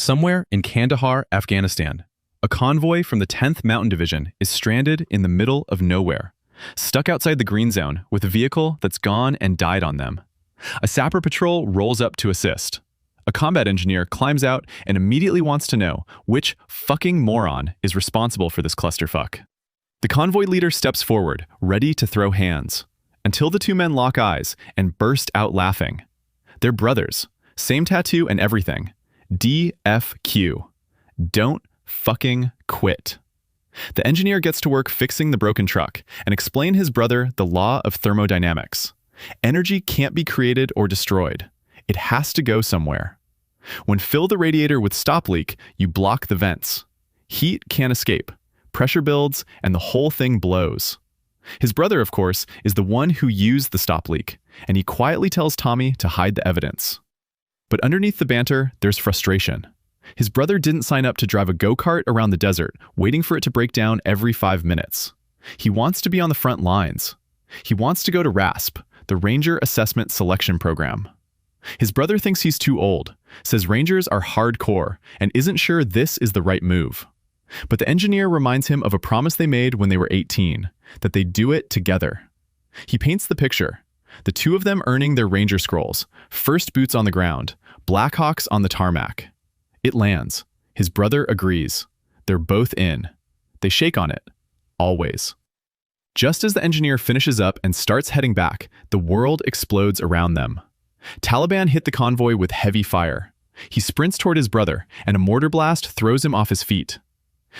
Somewhere in Kandahar, Afghanistan, a convoy from the 10th Mountain Division is stranded in the middle of nowhere, stuck outside the green zone with a vehicle that's gone and died on them. A sapper patrol rolls up to assist. A combat engineer climbs out and immediately wants to know which fucking moron is responsible for this clusterfuck. The convoy leader steps forward, ready to throw hands, until the two men lock eyes and burst out laughing. They're brothers, same tattoo and everything. DFQ. Don't fucking quit. The engineer gets to work fixing the broken truck and explain his brother the law of thermodynamics. Energy can't be created or destroyed. It has to go somewhere. When fill the radiator with stop leak, you block the vents. Heat can't escape. Pressure builds and the whole thing blows. His brother, of course, is the one who used the stop leak, and he quietly tells Tommy to hide the evidence. But underneath the banter, there's frustration. His brother didn't sign up to drive a go-kart around the desert, waiting for it to break down every 5 minutes. He wants to be on the front lines. He wants to go to RASP, the Ranger Assessment Selection Program. His brother thinks he's too old, says Rangers are hardcore, and isn't sure this is the right move. But the engineer reminds him of a promise they made when they were 18, that they'd do it together. He paints the picture. The two of them earning their Ranger scrolls, first boots on the ground, Blackhawks on the tarmac. It lands. His brother agrees. They're both in. They shake on it. Always. Just as the engineer finishes up and starts heading back, the world explodes around them. Taliban hit the convoy with heavy fire. He sprints toward his brother, and a mortar blast throws him off his feet.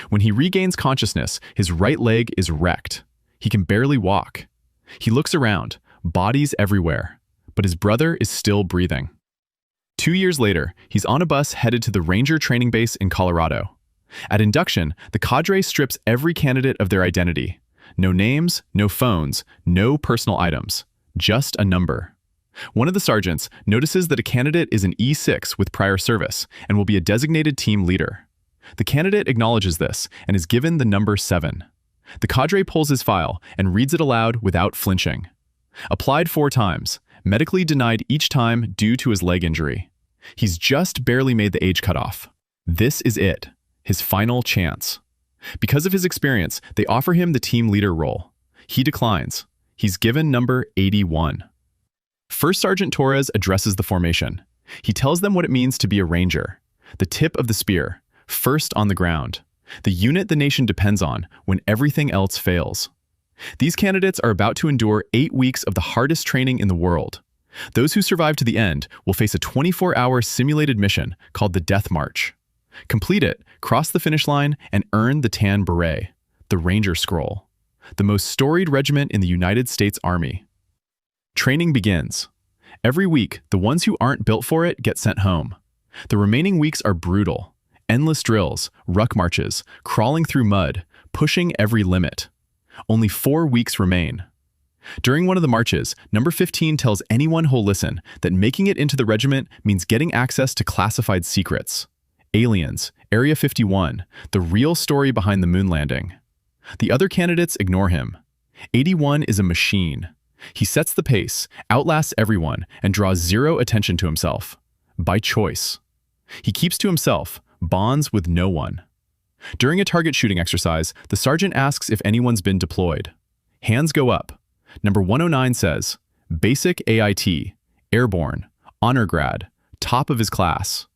When he regains consciousness, his right leg is wrecked. He can barely walk. He looks around, bodies everywhere, but his brother is still breathing. 2 years later, he's on a bus headed to the Ranger training base in Colorado. At induction, the Cadre strips every candidate of their identity. No names, no phones, no personal items, just a number. One of the sergeants notices that a candidate is an E6 with prior service and will be a designated team leader. The candidate acknowledges this and is given the number 7. The Cadre pulls his file and reads it aloud without flinching. Applied 4 times, medically denied each time due to his leg injury. He's just barely made the age cutoff. This is it, his final chance. Because of his experience, they offer him the team leader role. He declines. He's given number 81. First Sergeant Torres addresses the formation. He tells them what it means to be a Ranger. The tip of the spear, first on the ground. The unit the nation depends on when everything else fails. These candidates are about to endure 8 weeks of the hardest training in the world. Those who survive to the end will face a 24-hour simulated mission called the Death March. Complete it, cross the finish line, and earn the Tan Beret, the Ranger Scroll, the most storied regiment in the United States Army. Training begins. Every week, the ones who aren't built for it get sent home. The remaining weeks are brutal. Endless drills, ruck marches, crawling through mud, pushing every limit. Only 4 weeks remain. During one of the marches, number 15 tells anyone who'll listen that making it into the regiment means getting access to classified secrets. Aliens, Area 51, the real story behind the moon landing. The other candidates ignore him. 81 is a machine. He sets the pace, outlasts everyone, and draws zero attention to himself. By choice. He keeps to himself, bonds with no one. During a target shooting exercise, the sergeant asks if anyone's been deployed. Hands go up. Number 109 says, Basic AIT, Airborne, Honor Grad, top of his class.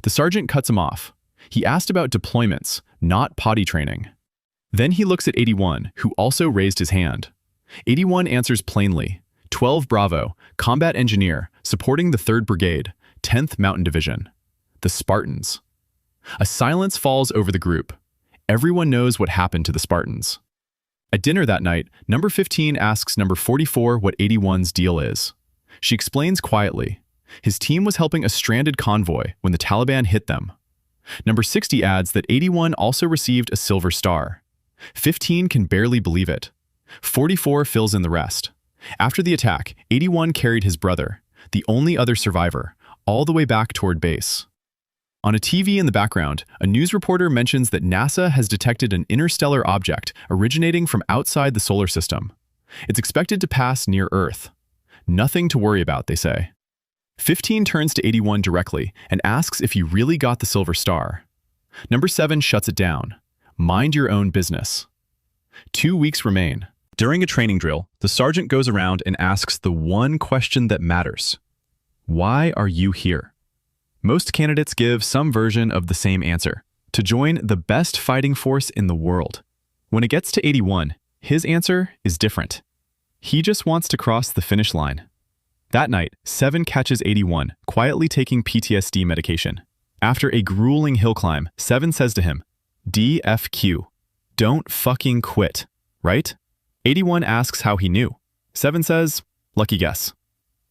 The sergeant cuts him off. He asked about deployments, not potty training. Then he looks at 81, who also raised his hand. 81 answers plainly, 12 Bravo, combat engineer, supporting the 3rd Brigade, 10th Mountain Division. The Spartans. A silence falls over the group. Everyone knows what happened to the Spartans. At dinner that night, number 15 asks number 44 what 81's deal is. She explains quietly. His team was helping a stranded convoy when the Taliban hit them. Number 60 adds that 81 also received a Silver Star. 15 can barely believe it. 44 fills in the rest. After the attack, 81 carried his brother, the only other survivor, all the way back toward base. On a TV in the background, a news reporter mentions that NASA has detected an interstellar object originating from outside the solar system. It's expected to pass near Earth. Nothing to worry about, they say. 15 turns to 81 directly and asks if he really got the silver star. Number 7 shuts it down. Mind your own business. 2 weeks remain. During a training drill, the sergeant goes around and asks the one question that matters. Why are you here? Most candidates give some version of the same answer: to join the best fighting force in the world. When it gets to 81, his answer is different. He just wants to cross the finish line. That night, 7 catches 81, quietly taking PTSD medication. After a grueling hill climb, 7 says to him, DFQ, don't fucking quit, right? 81 asks how he knew. 7 says, lucky guess.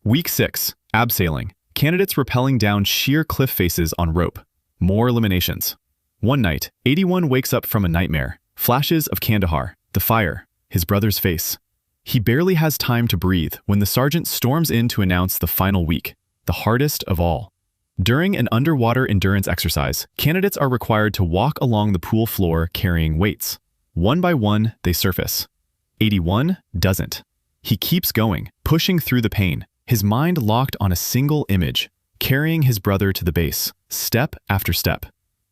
Week 6, abseiling. Candidates rappelling down sheer cliff faces on rope. More eliminations. One night, 81 wakes up from a nightmare. Flashes of Kandahar, the fire, his brother's face. He barely has time to breathe when the sergeant storms in to announce the final week, the hardest of all. During an underwater endurance exercise, candidates are required to walk along the pool floor carrying weights. One by one, they surface. 81 doesn't. He keeps going, pushing through the pain, his mind locked on a single image, carrying his brother to the base, step after step.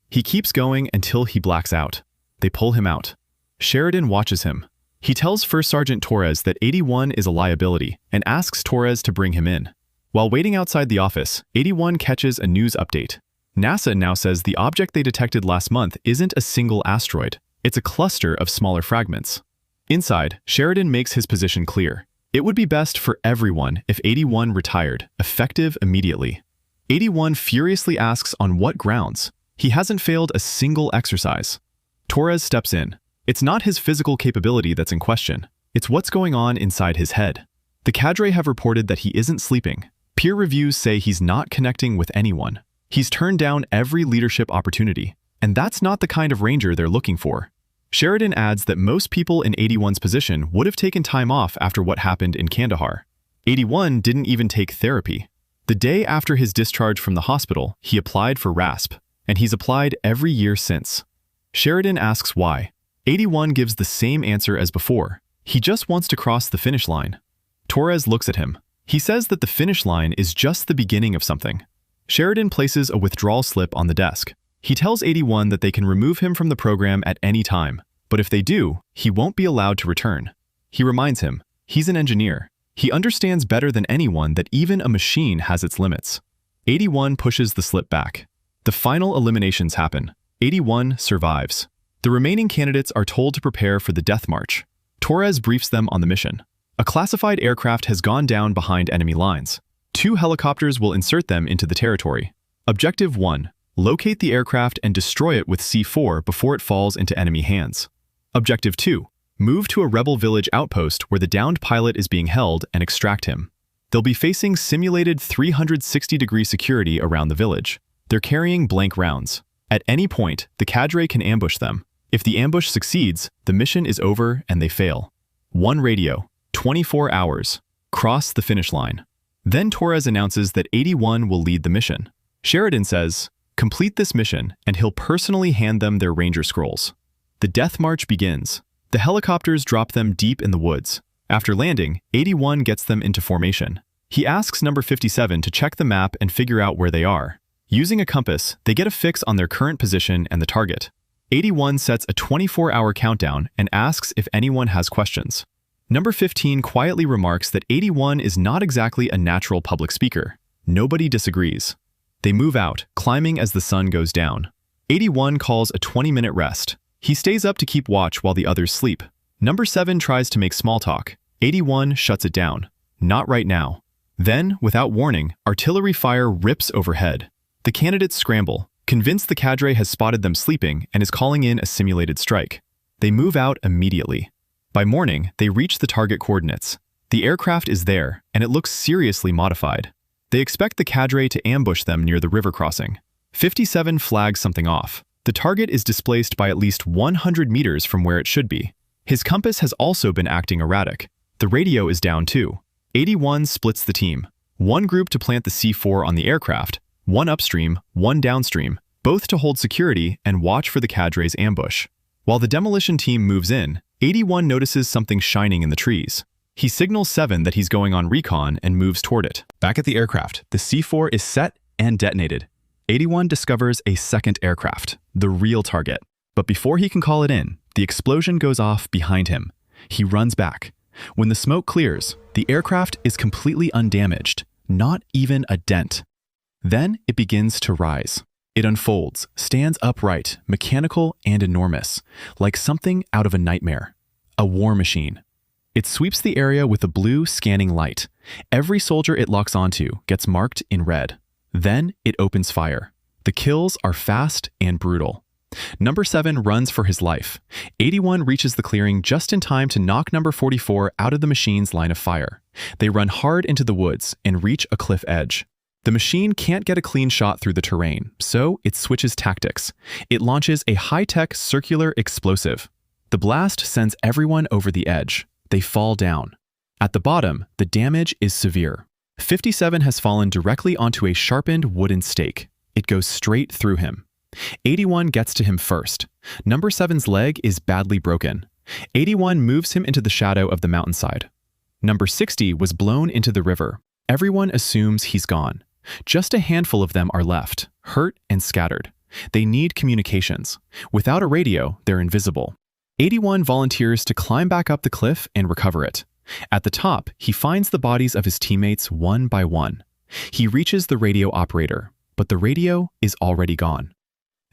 He keeps going until he blacks out. They pull him out. Sheridan watches him. He tells First Sergeant Torres that 81 is a liability and asks Torres to bring him in. While waiting outside the office, 81 catches a news update. NASA now says the object they detected last month isn't a single asteroid. It's a cluster of smaller fragments. Inside, Sheridan makes his position clear. It would be best for everyone if 81 retired, effective immediately. 81 furiously asks on what grounds. He hasn't failed a single exercise. Torres steps in. It's not his physical capability that's in question. It's what's going on inside his head. The Cadre have reported that he isn't sleeping. Peer reviews say he's not connecting with anyone. He's turned down every leadership opportunity, and that's not the kind of ranger they're looking for. Sheridan adds that most people in 81's position would have taken time off after what happened in Kandahar. 81 didn't even take therapy. The day after his discharge from the hospital, he applied for RASP, and he's applied every year since. Sheridan asks why. 81 gives the same answer as before. He just wants to cross the finish line. Torres looks at him. He says that the finish line is just the beginning of something. Sheridan places a withdrawal slip on the desk. He tells 81 that they can remove him from the program at any time, but if they do, he won't be allowed to return. He reminds him, he's an engineer. He understands better than anyone that even a machine has its limits. 81 pushes the slip back. The final eliminations happen. 81 survives. The remaining candidates are told to prepare for the death march. Torres briefs them on the mission. A classified aircraft has gone down behind enemy lines. 2 helicopters will insert them into the territory. Objective 1. Locate the aircraft and destroy it with C4 before it falls into enemy hands. Objective 2. Move to a rebel village outpost where the downed pilot is being held and extract him. They'll be facing simulated 360-degree security around the village. They're carrying blank rounds. At any point, the Cadre can ambush them. If the ambush succeeds, the mission is over and they fail. 1 radio, 24 hours. Cross the finish line. Then Torres announces that 81 will lead the mission. Sheridan says, complete this mission and he'll personally hand them their Ranger scrolls. The death march begins. The helicopters drop them deep in the woods. After landing, 81 gets them into formation. He asks number 57 to check the map and figure out where they are. Using a compass, they get a fix on their current position and the target. 81 sets a 24-hour countdown and asks if anyone has questions. Number 15 quietly remarks that 81 is not exactly a natural public speaker. Nobody disagrees. They move out, climbing as the sun goes down. 81 calls a 20-minute rest. He stays up to keep watch while the others sleep. Number 7 tries to make small talk. 81 shuts it down. Not right now. Then, without warning, artillery fire rips overhead. The candidates scramble, convinced the Cadre has spotted them sleeping and is calling in a simulated strike. They move out immediately. By morning, they reach the target coordinates. The aircraft is there, and it looks seriously modified. They expect the Cadre to ambush them near the river crossing. 57 flags something off. The target is displaced by at least 100 meters from where it should be. His compass has also been acting erratic. The radio is down too. 81 splits the team. 1 group to plant the C4 on the aircraft, 1 upstream, 1 downstream, both to hold security and watch for the Cadre's ambush. While the demolition team moves in, 81 notices something shining in the trees. He signals 7 that he's going on recon and moves toward it. Back at the aircraft, the C4 is set and detonated. 81 discovers a second aircraft, the real target. But before he can call it in, the explosion goes off behind him. He runs back. When the smoke clears, the aircraft is completely undamaged, not even a dent. Then it begins to rise. It unfolds, stands upright, mechanical and enormous, like something out of a nightmare. A war machine. It sweeps the area with a blue scanning light. Every soldier it locks onto gets marked in red. Then it opens fire. The kills are fast and brutal. Number 7 runs for his life. 81 reaches the clearing just in time to knock number 44 out of the machine's line of fire. They run hard into the woods and reach a cliff edge. The machine can't get a clean shot through the terrain, so it switches tactics. It launches a high-tech circular explosive. The blast sends everyone over the edge. They fall down. At the bottom, the damage is severe. 57 has fallen directly onto a sharpened wooden stake. It goes straight through him. 81 gets to him first. Number 7's leg is badly broken. 81 moves him into the shadow of the mountainside. Number 60 was blown into the river. Everyone assumes he's gone. Just a handful of them are left, hurt and scattered. They need communications. Without a radio, they're invisible. 81 volunteers to climb back up the cliff and recover it. At the top, he finds the bodies of his teammates one by one. He reaches the radio operator, but the radio is already gone.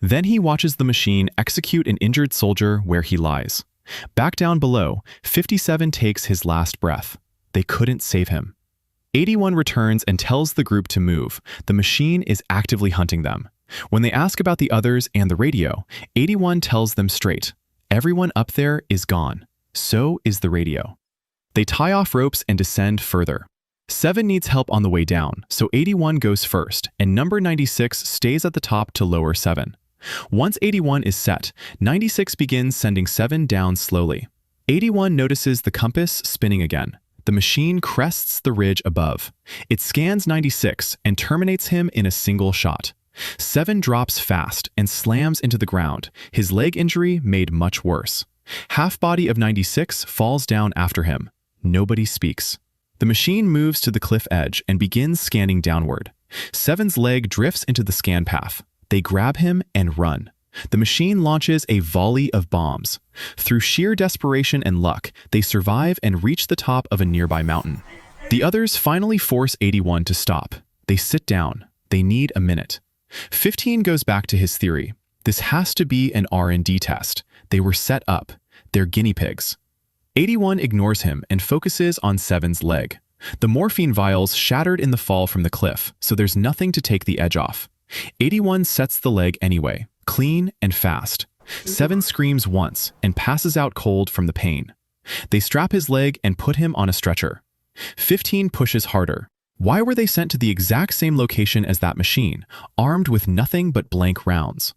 Then he watches the machine execute an injured soldier where he lies. Back down below, 57 takes his last breath. They couldn't save him. 81 returns and tells the group to move. The machine is actively hunting them. When they ask about the others and the radio, 81 tells them straight. Everyone up there is gone. So is the radio. They tie off ropes and descend further. 7 needs help on the way down, so 81 goes first, and number 96 stays at the top to lower 7. Once 81 is set, 96 begins sending 7 down slowly. 81 notices the compass spinning again. The machine crests the ridge above. It scans 96 and terminates him in a single shot. 7 drops fast and slams into the ground, his leg injury made much worse. Half body of 96 falls down after him. Nobody speaks. The machine moves to the cliff edge and begins scanning downward. 7's leg drifts into the scan path. They grab him and run. The machine launches a volley of bombs. Through sheer desperation and luck, they survive and reach the top of a nearby mountain. The others finally force 81 to stop. They sit down. They need a minute. 15 goes back to his theory. This has to be an R&D test. They were set up. They're guinea pigs. 81 ignores him and focuses on 7's leg. The morphine vials shattered in the fall from the cliff, so there's nothing to take the edge off. 81 sets the leg anyway, clean and fast. 7 screams once and passes out cold from the pain. They strap his leg and put him on a stretcher. 15 pushes harder. Why were they sent to the exact same location as that machine, armed with nothing but blank rounds?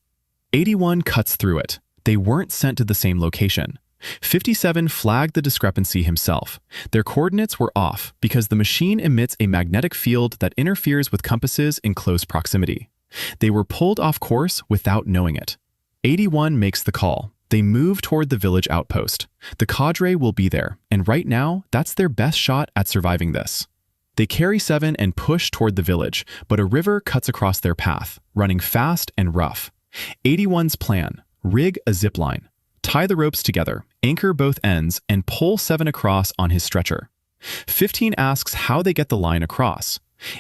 81 cuts through it. They weren't sent to the same location. 57 flagged the discrepancy himself. Their coordinates were off because the machine emits a magnetic field that interferes with compasses in close proximity. They were pulled off course without knowing it. 81 makes the call. They move toward the village outpost. The Cadre will be there, and right now, that's their best shot at surviving this. They carry 7 and push toward the village, but a river cuts across their path, running fast and rough. 81's plan: rig a zip line. Tie the ropes together, anchor both ends, and pull 7 across on his stretcher. 15 asks how they get the line across.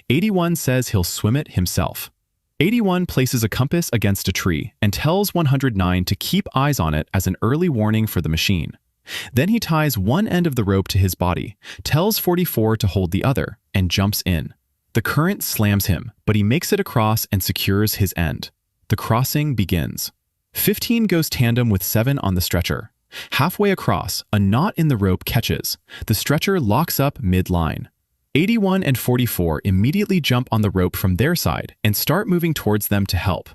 81 says he'll swim it himself. 81 places a compass against a tree and tells 109 to keep eyes on it as an early warning for the machine. Then he ties one end of the rope to his body, tells 44 to hold the other, and jumps in. The current slams him, but he makes it across and secures his end. The crossing begins. 15 goes tandem with 7 on the stretcher. Halfway across, a knot in the rope catches. The stretcher locks up mid-line. 81 and 44 immediately jump on the rope from their side and start moving towards them to help.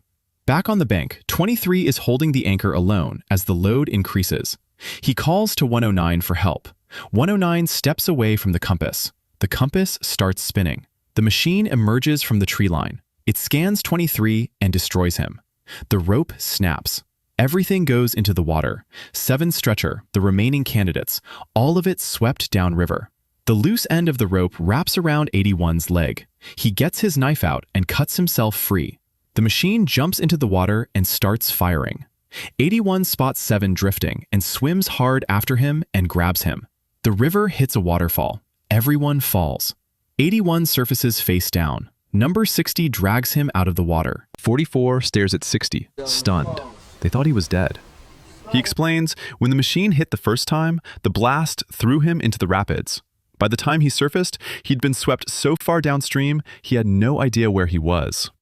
Back on the bank, 23 is holding the anchor alone as the load increases. He calls to 109 for help. 109 steps away from the compass. The compass starts spinning. The machine emerges from the tree line. It scans 23 and destroys him. The rope snaps. Everything goes into the water. 7 stretcher, the remaining candidates, all of it swept downriver. The loose end of the rope wraps around 81's leg. He gets his knife out and cuts himself free. The machine jumps into the water and starts firing. 81 spots 7 drifting and swims hard after him and grabs him. The river hits a waterfall. Everyone falls. 81 surfaces face down. Number 60 drags him out of the water. 44 stares at 60, stunned. They thought he was dead. He explains, when the machine hit the first time, the blast threw him into the rapids. By the time he surfaced, he'd been swept so far downstream, he had no idea where he was.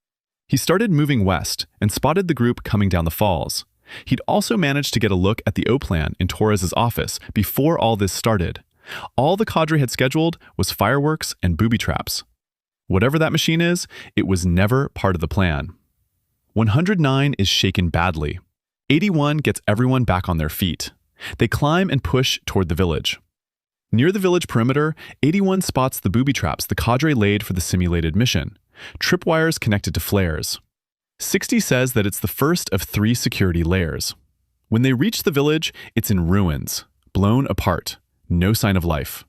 He started moving west and spotted the group coming down the falls. He'd also managed to get a look at the O-plan in Torres' office before all this started. All the Cadre had scheduled was fireworks and booby traps. Whatever that machine is, it was never part of the plan. 109 is shaken badly. 81 gets everyone back on their feet. They climb and push toward the village. Near the village perimeter, 81 spots the booby traps the Cadre laid for the simulated mission, tripwires connected to flares. 60 says that it's the first of 3 security layers. When they reach the village, it's in ruins, blown apart, no sign of life.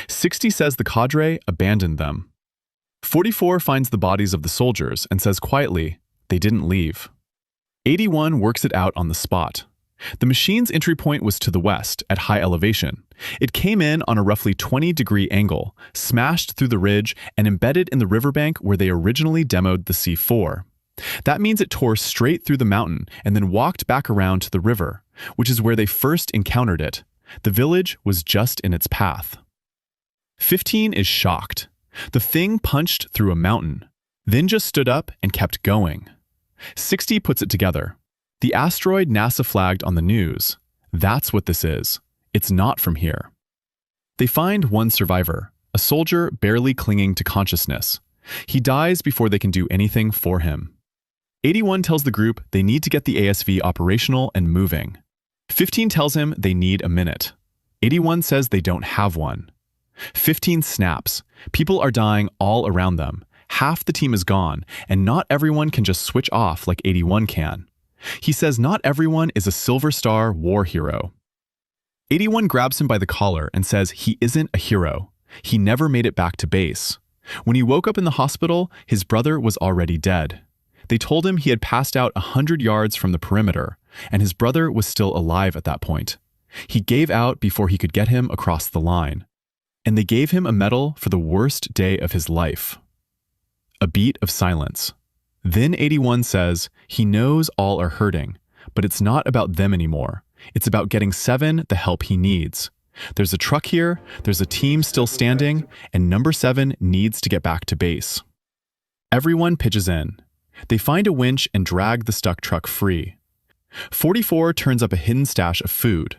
60 says the Cadre abandoned them. 44 finds the bodies of the soldiers and says quietly, they didn't leave. 81 works it out on the spot. The machine's entry point was to the west, at high elevation. It came in on a roughly 20-degree angle, smashed through the ridge, and embedded in the riverbank where they originally demoed the C4. That means it tore straight through the mountain and then walked back around to the river, which is where they first encountered it. The village was just in its path. 15 is shocked. The thing punched through a mountain, then just stood up and kept going. 60 puts it together. The asteroid NASA flagged on the news. That's what this is. It's not from here. They find one survivor, a soldier barely clinging to consciousness. He dies before they can do anything for him. 81 tells the group they need to get the ASV operational and moving. 15 tells him they need a minute. 81 says they don't have one. 15 snaps. People are dying all around them. Half the team is gone, and not everyone can just switch off like 81 can. He says not everyone is a Silver Star war hero. 81 grabs him by the collar and says he isn't a hero. He never made it back to base. When he woke up in the hospital, his brother was already dead. They told him he had passed out 100 yards from the perimeter, and his brother was still alive at that point. He gave out before he could get him across the line. And they gave him a medal for the worst day of his life. A beat of silence. Then 81 says he knows all are hurting, but it's not about them anymore. It's about getting 7 the help he needs. There's a truck here, there's a team still standing, and number 7 needs to get back to base. Everyone pitches in. They find a winch and drag the stuck truck free. 44 turns up a hidden stash of food.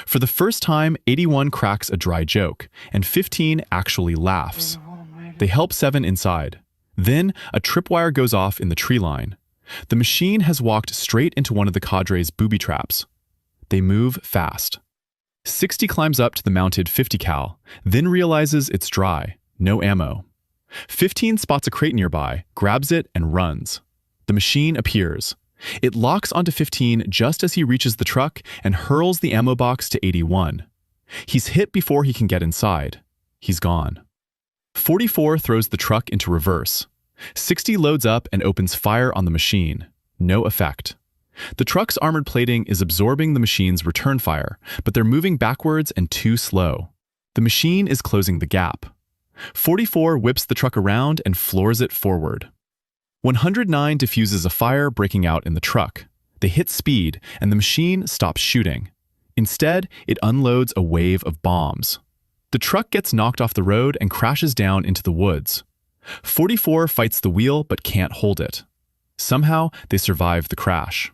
For the first time, 81 cracks a dry joke, and 15 actually laughs. They help 7 inside. Then, a tripwire goes off in the tree line. The machine has walked straight into one of the Cadre's booby traps. They move fast. 60 climbs up to the mounted 50 cal, then realizes it's dry, no ammo. 15 spots a crate nearby, grabs it, and runs. The machine appears. It locks onto 15 just as he reaches the truck and hurls the ammo box to 81. He's hit before he can get inside. He's gone. 44 throws the truck into reverse. 60 loads up and opens fire on the machine. No effect. The truck's armored plating is absorbing the machine's return fire, but they're moving backwards and too slow. The machine is closing the gap. 44 whips the truck around and floors it forward. 109 diffuses a fire breaking out in the truck. They hit speed, and the machine stops shooting. Instead, it unloads a wave of bombs. The truck gets knocked off the road and crashes down into the woods. 44 fights the wheel but can't hold it. Somehow, they survive the crash.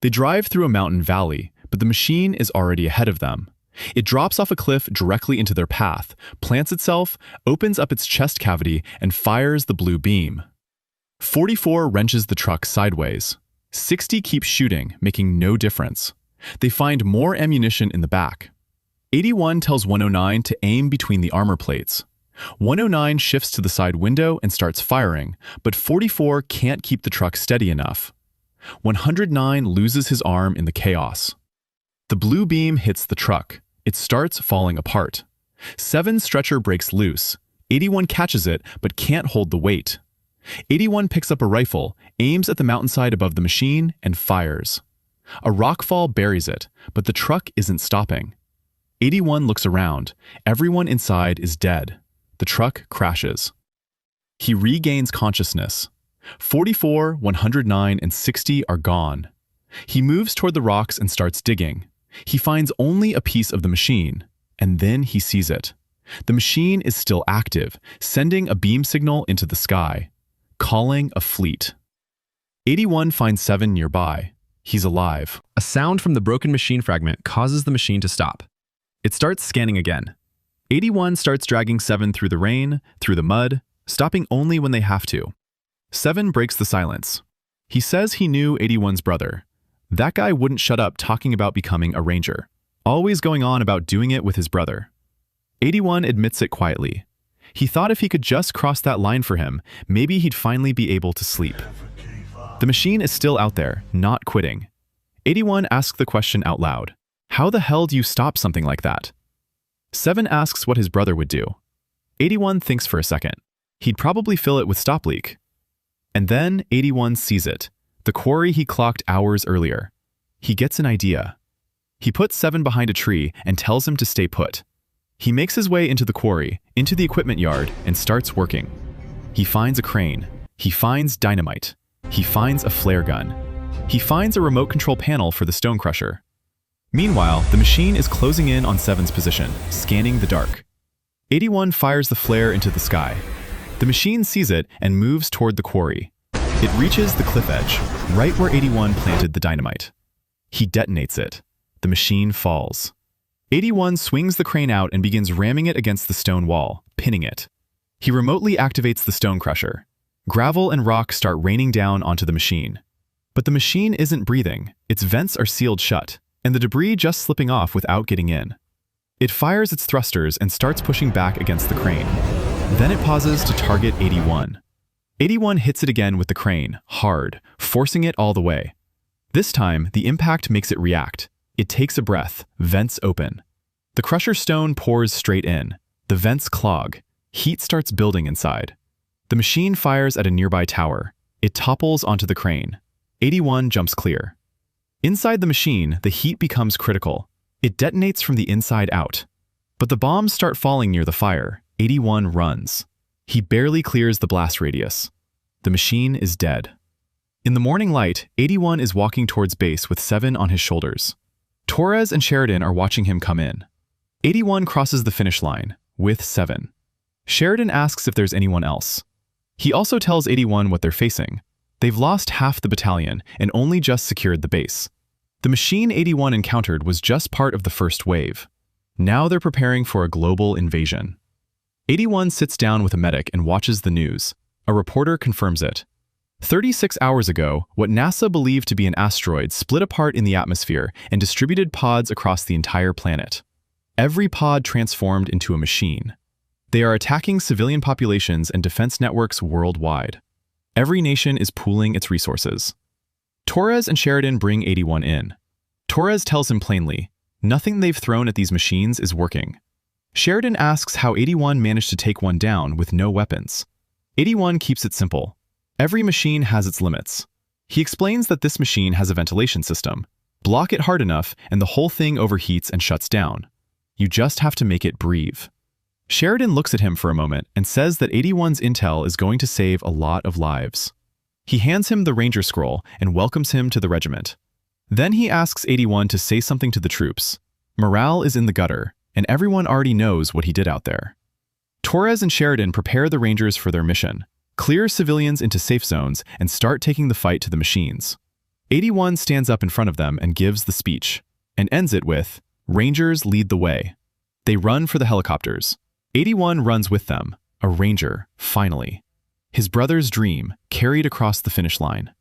They drive through a mountain valley, but the machine is already ahead of them. It drops off a cliff directly into their path, plants itself, opens up its chest cavity, and fires the blue beam. 44 wrenches the truck sideways. 60 keeps shooting, making no difference. They find more ammunition in the back. 81 tells 109 to aim between the armor plates. 109 shifts to the side window and starts firing, but 44 can't keep the truck steady enough. 109 loses his arm in the chaos. The blue beam hits the truck. It starts falling apart. 7's stretcher breaks loose. 81 catches it, but can't hold the weight. 81 picks up a rifle, aims at the mountainside above the machine, and fires. A rockfall buries it, but the truck isn't stopping. 81 looks around. Everyone inside is dead. The truck crashes. He regains consciousness. 44, 109, and 60 are gone. He moves toward the rocks and starts digging. He finds only a piece of the machine, and then he sees it. The machine is still active, sending a beam signal into the sky, calling a fleet. 81 finds 7 nearby. He's alive. A sound from the broken machine fragment causes the machine to stop. It starts scanning again. 81 starts dragging 7 through the rain, through the mud, stopping only when they have to. 7 breaks the silence. He says he knew 81's brother. That guy wouldn't shut up talking about becoming a ranger, always going on about doing it with his brother. 81 admits it quietly. He thought if he could just cross that line for him, maybe he'd finally be able to sleep. The machine is still out there, not quitting. 81 asks the question out loud. How the hell do you stop something like that? 7 asks what his brother would do. 81 thinks for a second. He'd probably fill it with stop leak. And then 81 sees it, the quarry he clocked hours earlier. He gets an idea. He puts 7 behind a tree and tells him to stay put. He makes his way into the quarry, into the equipment yard, and starts working. He finds a crane. He finds dynamite. He finds a flare gun. He finds a remote control panel for the stone crusher. Meanwhile, the machine is closing in on 7's position, scanning the dark. 81 fires the flare into the sky. The machine sees it and moves toward the quarry. It reaches the cliff edge, right where 81 planted the dynamite. He detonates it. The machine falls. 81 swings the crane out and begins ramming it against the stone wall, pinning it. He remotely activates the stone crusher. Gravel and rock start raining down onto the machine. But the machine isn't breathing. Its vents are sealed shut, and the debris just slipping off without getting in. It fires its thrusters and starts pushing back against the crane. Then it pauses to target 81. 81 hits it again with the crane, hard, forcing it all the way. This time, the impact makes it react. It takes a breath, vents open. The crusher stone pours straight in. The vents clog. Heat starts building inside. The machine fires at a nearby tower. It topples onto the crane. 81 jumps clear. Inside the machine, the heat becomes critical. It detonates from the inside out. But the bombs start falling near the fire. 81 runs. He barely clears the blast radius. The machine is dead. In the morning light, 81 is walking towards base with 7 on his shoulders. Torres and Sheridan are watching him come in. 81 crosses the finish line, with 7. Sheridan asks if there's anyone else. He also tells 81 what they're facing. They've lost half the battalion and only just secured the base. The machine 81 encountered was just part of the first wave. Now they're preparing for a global invasion. 81 sits down with a medic and watches the news. A reporter confirms it. 36 hours ago, what NASA believed to be an asteroid split apart in the atmosphere and distributed pods across the entire planet. Every pod transformed into a machine. They are attacking civilian populations and defense networks worldwide. Every nation is pooling its resources. Torres and Sheridan bring 81 in. Torres tells him plainly, nothing they've thrown at these machines is working. Sheridan asks how 81 managed to take one down with no weapons. 81 keeps it simple. Every machine has its limits. He explains that this machine has a ventilation system. Block it hard enough and the whole thing overheats and shuts down. You just have to make it breathe. Sheridan looks at him for a moment and says that 81's intel is going to save a lot of lives. He hands him the Ranger Scroll and welcomes him to the regiment. Then he asks 81 to say something to the troops. Morale is in the gutter, and everyone already knows what he did out there. Torres and Sheridan prepare the Rangers for their mission, clear civilians into safe zones, and start taking the fight to the machines. 81 stands up in front of them and gives the speech, and ends it with, Rangers lead the way. They run for the helicopters. 81 runs with them, a Ranger, finally. His brother's dream carried across the finish line.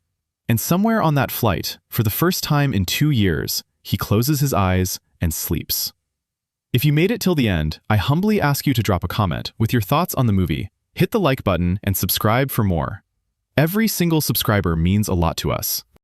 And somewhere on that flight, for the first time in 2 years, he closes his eyes and sleeps. If you made it till the end, I humbly ask you to drop a comment with your thoughts on the movie, hit the like button, and subscribe for more. Every single subscriber means a lot to us.